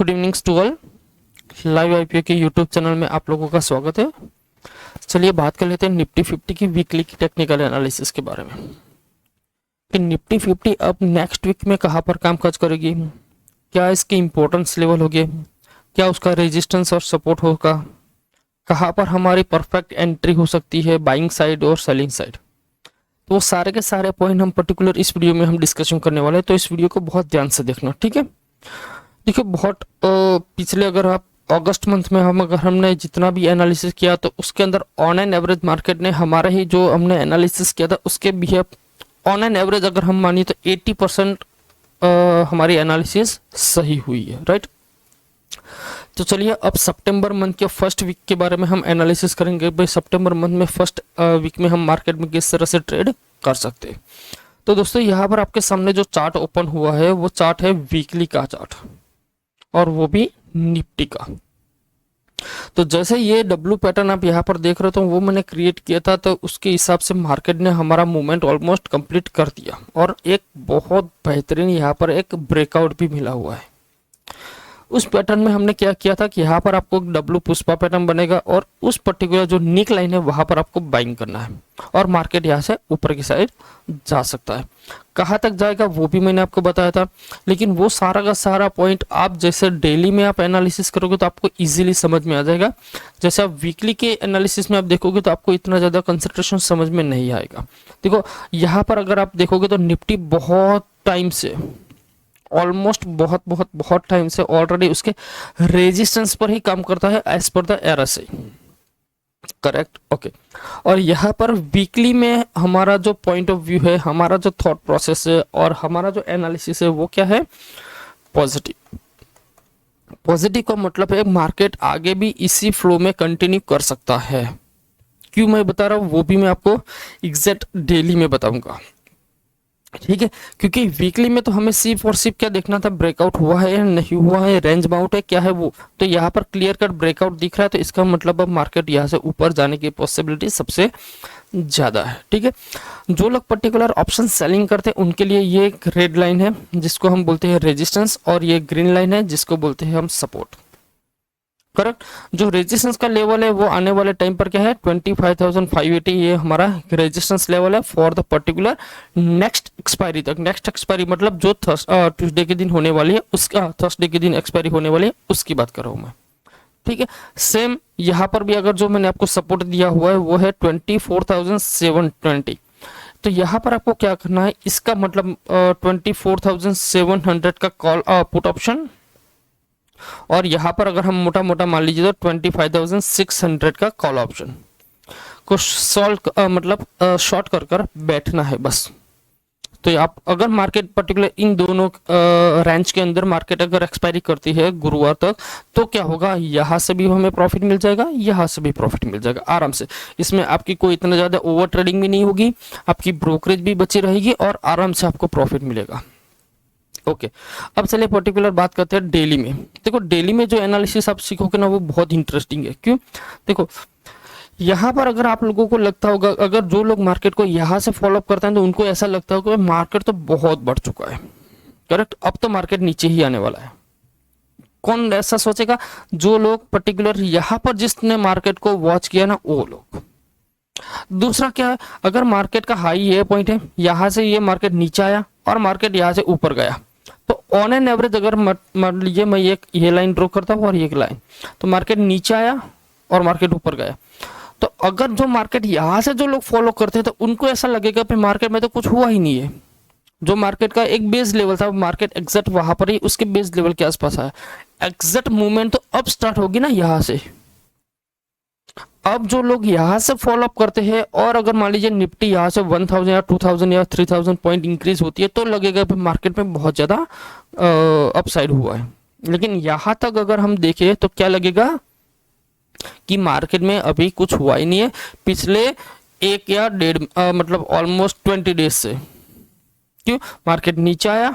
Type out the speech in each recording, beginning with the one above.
Good evenings to all. Live IPO के YouTube channel में आप लोगों का स्वागत है। चलिए बात कर लेते हैं निफ्टी 50 की वीकली की टेक्निकल एनालिसिस के बारे में कि निफ्टी 50 अब नेक्स्ट वीक में कहाँ पर कामकाज करेगी, क्या इसके इम्पोर्टेंस लेवल होंगे, क्या उसका रेजिस्टेंस और सपोर्ट होगा, कहाँ पर हमारी परफेक्ट एंट्री हो सकती है बाइंग साइड और सेलिंग साइड। तो वो सारे के सारे पॉइंट हम पर्टिकुलर इस वीडियो में हम डिस्कशन करने वाले हैं, तो इस वीडियो को बहुत ध्यान से देखना, ठीक है। देखिए बहुत पिछले अगर आप अगस्त मंथ में अगर हमने जितना भी एनालिसिस किया तो उसके अंदर ऑन एन एवरेज मार्केट ने हमारा ही जो हमने एनालिसिस किया था उसके बिहेव ऑन एन एवरेज अगर हम मानिए तो 80% हमारी एनालिसिस सही हुई है, राइट। तो चलिए अब सितंबर मंथ के फर्स्ट वीक के बारे में हम एनालिसिस करेंगे। भाई सितंबर मंथ में फर्स्ट वीक में हम मार्केट में किस तरह से ट्रेड कर सकते हैं। तो दोस्तों यहाँ पर आपके सामने जो चार्ट ओपन हुआ है वो चार्ट है वीकली का चार्ट और वो भी निफ्टी का। तो जैसे ये डब्ल्यू पैटर्न आप यहाँ पर देख रहे हो तो वो मैंने क्रिएट किया था, तो उसके हिसाब से मार्केट ने हमारा मूवमेंट ऑलमोस्ट कंप्लीट कर दिया और एक बहुत बेहतरीन यहाँ पर एक ब्रेकआउट भी मिला हुआ है। उस पैटर्न में हमने क्या किया था कि यहाँ पर आपको डब्ल्यू पुष्पा पैटर्न बनेगा और उस पर्टिकुलर जो निक लाइन है वहां पर आपको बाइंग करना है और मार्केट यहाँ से ऊपर की साइड जा सकता है। कहाँ तक जाएगा वो भी मैंने आपको बताया था, लेकिन वो सारा का सारा पॉइंट आप जैसे डेली में आप एनालिसिस करोगे तो आपको इजीली समझ में आ जाएगा। जैसे आप वीकली के एनालिसिस में आप देखोगे तो आपको इतना ज़्यादा कंसंट्रेशन समझ में नहीं आएगा। देखो यहाँ पर अगर आप देखोगे तो निफ्टी बहुत टाइम से ऑलमोस्ट बहुत टाइम से ऑलरेडी उसके रेजिस्टेंस पर ही काम करता है as per the RSI, correct, okay. और यहाँ पर वीकली में हमारा जो पॉइंट ऑफ व्यू है, हमारा जो थॉट प्रोसेस है और हमारा जो एनालिसिस है वो क्या है, पॉजिटिव। पॉजिटिव का मतलब है मार्केट आगे भी इसी फ्लो में कंटिन्यू कर सकता है। क्यों मैं बता रहा हूँ वो भी मैं आपको एग्जैक्ट डेली में बताऊंगा, ठीक है। क्योंकि वीकली में तो हमें सिर्फ और सिर्फ क्या देखना था, ब्रेकआउट हुआ है या नहीं हुआ है, रेंज बाउंड है क्या है वो। तो यहाँ पर क्लियर कट ब्रेकआउट दिख रहा है तो इसका मतलब अब मार्केट यहाँ से ऊपर जाने की पॉसिबिलिटी सबसे ज्यादा है, ठीक है। जो लोग पर्टिकुलर ऑप्शन सेलिंग करते हैं उनके लिए ये एक रेड लाइन है जिसको हम बोलते हैं रेजिस्टेंस और ये ग्रीन लाइन है जिसको बोलते हैं हम सपोर्ट, करेक्ट। जो रेजिस्टेंस का लेवल है वो आने वाले टाइम पर क्या है 25,580, ये हमारा रेजिस्टेंस लेवल है for the particular next expiry तक। नेक्स्ट एक्सपायरी मतलब जो ट्यूसडे के दिन होने वाली है उसका, थर्सडे के दिन एक्सपायरी होने वाली है उसकी बात कर रहा हूँ मैं, ठीक है। सेम यहाँ पर भी अगर जो मैंने आपको सपोर्ट दिया हुआ है वो है 24,720। तो यहाँ पर आपको क्या करना है, इसका मतलब 24,700 का कॉल पुट ऑप्शन और यहाँ पर अगर हम मोटा मोटा मान लीजिए तो 25,600 का कॉल ऑप्शन को सॉल्व मतलब शॉर्ट कर बैठना है बस। तो आप अगर मार्केट पर्टिकुलर इन दोनों रेंज के अंदर मार्केट अगर एक्सपायरी करती है गुरुवार तक तो क्या होगा, यहाँ से भी हमें प्रॉफिट मिल जाएगा, यहाँ से भी प्रॉफिट मिल जाएगा आराम से। इसमें आपकी कोई इतना ज़्यादा ओवर ट्रेडिंग भी नहीं होगी, आपकी ब्रोकरेज भी बची रहेगी और आराम से आपको प्रॉफिट मिलेगा, ओके। अब चलिए पर्टिकुलर बात करते हैं डेली में। देखो डेली में जो एनालिसिस आप सीखोगे ना वो बहुत इंटरेस्टिंग है। क्यों, देखो यहाँ पर अगर आप लोगों को लगता होगा, अगर जो लोग मार्केट को यहाँ से फॉलो अप करते हैं तो उनको ऐसा लगता होगा मार्केट तो बहुत बढ़ चुका है, करेक्ट, अब तो मार्केट नीचे ही आने वाला है। कौन ऐसा सोचेगा, जो लोग पर्टिकुलर यहाँ पर जिसने मार्केट को वॉच किया ना वो लोग। दूसरा क्या है, अगर मार्केट का हाई ये पॉइंट है, यहाँ से ये मार्केट नीचे आया और मार्केट यहाँ से ऊपर गया, तो ऑन एन एवरेज अगर मान लीजिए मैं ये लाइन ड्रॉ करता हूँ और ये लाइन, तो मार्केट नीचे आया और मार्केट ऊपर गया, तो अगर जो मार्केट यहाँ से जो लोग फॉलो करते हैं तो उनको ऐसा लगेगा कि मार्केट में तो कुछ हुआ ही नहीं है। जो मार्केट का एक बेस लेवल था मार्केट एग्जैक्ट वहां पर ही उसके बेस लेवल के आसपास आया, एग्जैक्ट मूवमेंट तो अब स्टार्ट होगी ना यहाँ से। अब जो लोग यहाँ से फॉलो अप करते हैं और अगर मान लीजिए निफ्टी यहाँ से 1000 या 2000 या 3000 पॉइंट इंक्रीज होती है तो लगेगा कि मार्केट में बहुत ज़्यादा अपसाइड हुआ है। लेकिन यहाँ तक अगर हम देखें तो क्या लगेगा कि मार्केट में अभी कुछ हुआ ही नहीं है पिछले एक या डेढ़ मतलब ऑलमोस्ट 20 डेज से। क्यों, मार्केट नीचे आया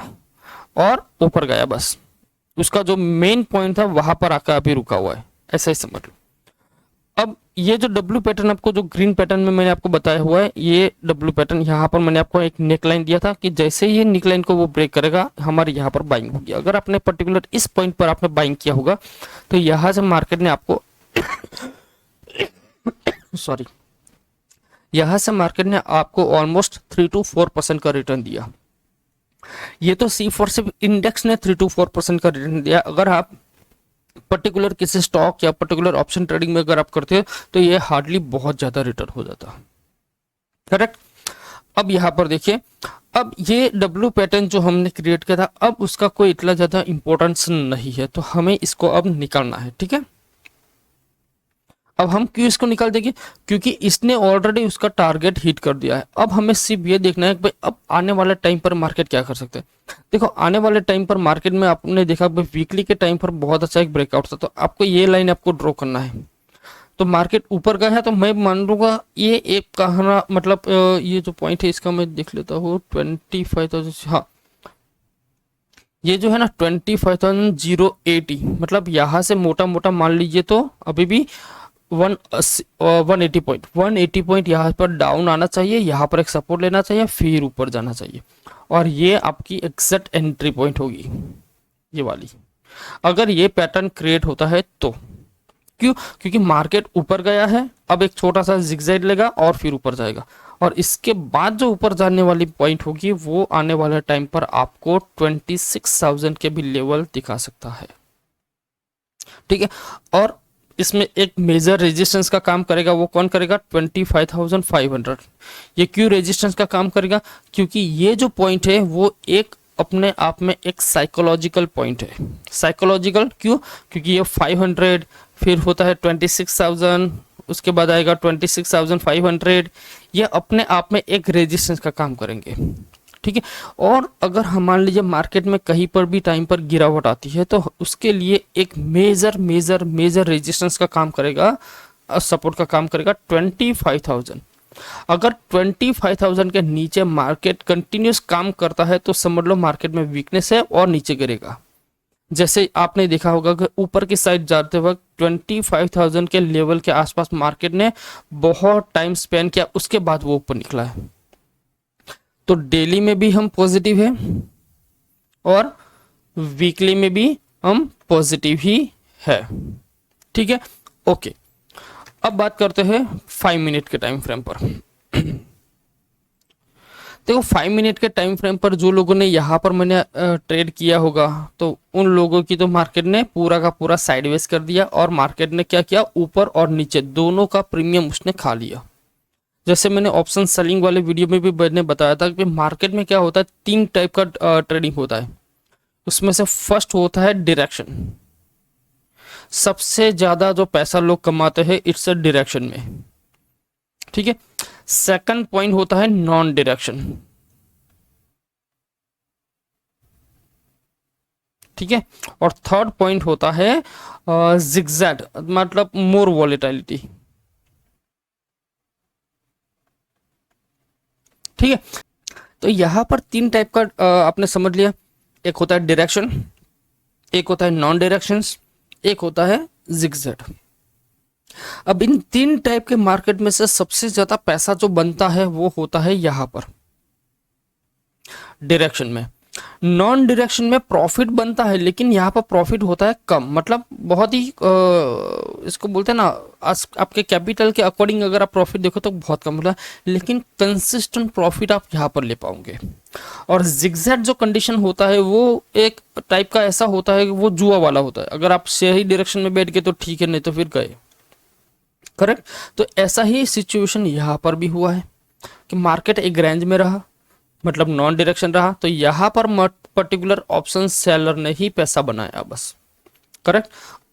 और ऊपर गया, बस उसका जो मेन पॉइंट था वहां पर आकर अभी रुका हुआ है, ऐसा ही समझ लो। अब ये जो डब्ल्यू पैटर्न आपको जो ग्रीन पैटर्न में मैंने आपको बताया हुआ है, ये डब्ल्यू पैटर्न यहाँ पर मैंने आपको एक नेक लाइन दिया था कि जैसे ही ये नेक लाइन को वो ब्रेक करेगा हमारे यहाँ पर बाइंग होगी। अगर आपने पर्टिकुलर इस पॉइंट पर आपने बाइंग किया होगा तो यहाँ से मार्केट ने आपको सॉरी, यहाँ से मार्केट ने आपको ऑलमोस्ट 3 to 4% का रिटर्न दिया। ये तो C4 इंडेक्स ने 3 to 4% का रिटर्न दिया। अगर आप पर्टिकुलर किसी स्टॉक या पर्टिकुलर ऑप्शन ट्रेडिंग में अगर आप करते हो तो ये हार्डली बहुत ज्यादा रिटर्न हो जाता, करेक्ट। अब यहाँ पर देखिए, अब ये डब्ल्यू पैटर्न जो हमने क्रिएट किया था, अब उसका कोई इतना ज्यादा इंपॉर्टेंस नहीं है, तो हमें इसको अब निकालना है, ठीक है। अब हम क्यों इसको निकाल देंगे, क्योंकि इसने ऑलरेडी उसका टारगेट हिट कर दिया है। अब हमें सिर्फ ये देखना है कि भाई अब आने वाले टाइम पर मार्केट क्या कर सकते हैं। देखो आने वाले टाइम पर मार्केट में आपने देखा भाई वीकली के टाइम पर बहुत अच्छा एक ब्रेकआउट था, तो आपको ये लाइन आपको ड्रॉ करना है। तो मार्केट ऊपर गया है तो मैं मान लूंगा ये एक कहना मतलब ये जो पॉइंट है इसका मैं देख लेता हूँ 25,000, हाँ ये जो है ना 25,080, मतलब यहाँ से मोटा मोटा मान लीजिए तो अभी भी 180 पॉइंट यहाँ पर डाउन आना चाहिए, यहाँ पर एक सपोर्ट लेना चाहिए, फिर ऊपर जाना चाहिए, और ये आपकी एग्जैक्ट एंट्री पॉइंट होगी ये वाली। अगर ये पैटर्न क्रिएट होता है तो क्यों, क्योंकि मार्केट ऊपर गया है, अब एक छोटा सा जिगजैग लेगा और फिर ऊपर जाएगा, और इसके बाद जो ऊपर जाने वाली पॉइंट होगी वो आने वाले टाइम पर आपको 26,000 के भी लेवल दिखा सकता है, ठीक है। और इसमें एक मेजर रेजिस्टेंस का काम करेगा, वो कौन करेगा, 25,500। ये क्यों रेजिस्टेंस का काम करेगा, क्योंकि ये जो पॉइंट है वो एक अपने आप में एक साइकोलॉजिकल पॉइंट है। साइकोलॉजिकल क्यों, क्योंकि ये 500 फिर होता है 26,000, उसके बाद आएगा 26,500, ये अपने आप में एक रेजिस्टेंस का काम करेंगे, ठीक है। और अगर हम मान लीजिए मार्केट में कहीं पर भी टाइम पर गिरावट आती है तो उसके लिए एक मेजर रेजिस्टेंस का काम करेगा, सपोर्ट का काम करेगा 25,000। अगर 25,000 के नीचे मार्केट कंटिन्यूस काम करता है तो समझ लो मार्केट में वीकनेस है और नीचे गिरेगा। जैसे आपने देखा होगा कि ऊपर की साइड जाते वक्त 25,000 के लेवल के आसपास मार्केट ने बहुत टाइम स्पेंड किया, उसके बाद वो ऊपर निकला है। तो डेली में भी हम पॉजिटिव है और वीकली में भी हम पॉजिटिव ही है, ठीक है, ओके। अब बात करते हैं 5 मिनट के टाइम फ्रेम पर। देखो 5 मिनट के टाइम फ्रेम पर जो लोगों ने यहाँ पर मैंने ट्रेड किया होगा तो उन लोगों की तो मार्केट ने पूरा का पूरा साइडवेज कर दिया, और मार्केट ने क्या किया, ऊपर और नीचे दोनों का प्रीमियम उसने खा लिया। जैसे मैंने ऑप्शन सेलिंग वाले वीडियो में भी मैंने बताया था कि मार्केट में क्या होता है, 3 टाइप का ट्रेडिंग होता है। उसमें से फर्स्ट होता है डायरेक्शन, सबसे ज्यादा जो पैसा लोग कमाते हैं इट्स अ डायरेक्शन में, ठीक है। सेकंड पॉइंट होता है नॉन डायरेक्शन, ठीक है। और थर्ड पॉइंट होता है जिगजैग, मतलब मोर वॉलेटिलिटी, ठीक है। तो यहां पर 3 टाइप का आपने समझ लिया, एक होता है डायरेक्शन, एक होता है नॉन डायरेक्शन, एक होता है जिगजैग। अब इन 3 टाइप के मार्केट में से सबसे ज्यादा पैसा जो बनता है वो होता है यहां पर डायरेक्शन में। नॉन डायरेक्शन में प्रॉफिट बनता है लेकिन यहाँ पर प्रॉफिट होता है कम, मतलब बहुत ही इसको बोलते हैं ना, आपके कैपिटल के अकॉर्डिंग अगर आप प्रॉफिट देखो तो बहुत कम होता है, लेकिन कंसिस्टेंट प्रॉफिट आप यहाँ पर ले पाओगे। और जिगजैग जो कंडीशन होता है वो एक टाइप का ऐसा होता है कि वो जुआ वाला होता है, अगर आप सही डायरेक्शन में बैठ गए तो ठीक है, नहीं तो फिर गए, करेक्ट। तो ऐसा ही सिचुएशन यहाँ पर भी हुआ है कि मार्केट एक रेंज में रहा, मतलब नॉन डायरेक्शन रहा, तो यहाँ पर पर्टिकुलर ऑप्शन सेलर ने ही पैसा बनाया बस, करेक्ट,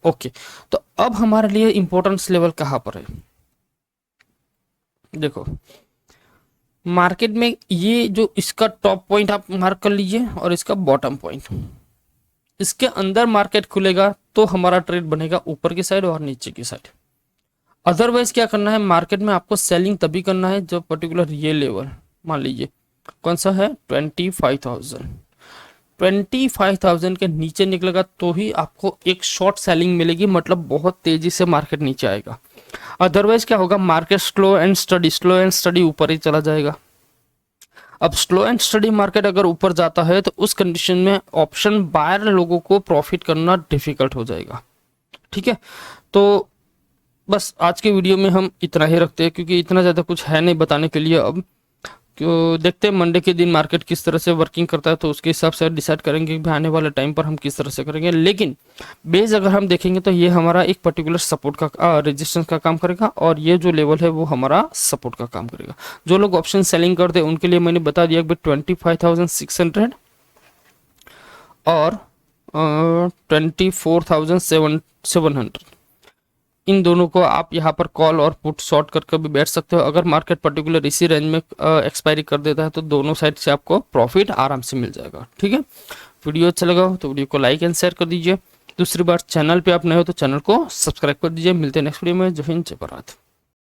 ओके। तो अब हमारे लिए इंपॉर्टेंस लेवल कहाँ पर है, देखो मार्केट में ये जो इसका टॉप पॉइंट आप मार्क कर लीजिए और इसका बॉटम पॉइंट, इसके अंदर मार्केट खुलेगा तो हमारा ट्रेड बनेगा ऊपर की साइड और नीचे की साइड। अदरवाइज क्या करना है, मार्केट में आपको सेलिंग तभी करना है जब पर्टिकुलर ये लेवल मान लीजिए कौन सा है 25,000 के नीचे निकलेगा तो ही आपको एक शॉर्ट सेलिंग मिलेगी, मतलब बहुत तेजी से मार्केट नीचे आएगा। अदरवाइज क्या होगा, मार्केट स्लो एंड स्टडी ऊपर ही चला जाएगा। अब स्लो एंड स्टडी मार्केट अगर ऊपर जाता है तो उस कंडीशन में ऑप्शन बायर लोगों को प्रॉफिट करना डिफिकल्ट हो जाएगा। ठीक है, तो बस आज के वीडियो में हम इतना ही रखते हैं, क्योंकि इतना ज़्यादा कुछ है नहीं बताने के लिए। अब क्यों देखते हैं मंडे के दिन मार्केट किस तरह से वर्किंग करता है, तो उसके हिसाब से डिसाइड करेंगे कि आने वाले टाइम पर हम किस तरह से करेंगे। लेकिन बेस अगर हम देखेंगे तो ये हमारा एक पर्टिकुलर सपोर्ट का रेजिस्टेंस का काम करेगा, और ये जो लेवल है वो हमारा सपोर्ट का काम करेगा। जो लोग ऑप्शन सेलिंग करते हैं उनके लिए मैंने बता दिया कि 25,600 और 24,700, इन दोनों को आप यहाँ पर कॉल और पुट शॉर्ट करके भी बैठ सकते हो। अगर मार्केट पर्टिकुलर इसी रेंज में एक्सपायरी कर देता है तो दोनों साइड से आपको प्रॉफिट आराम से मिल जाएगा। ठीक है, वीडियो अच्छा लगा हो तो वीडियो को लाइक एंड शेयर कर दीजिए। दूसरी बार चैनल पे आप नए हो तो चैनल को सब्सक्राइब कर दीजिए। मिलते हैं नेक्स्ट वीडियो में। जय हिंद, जय भारत।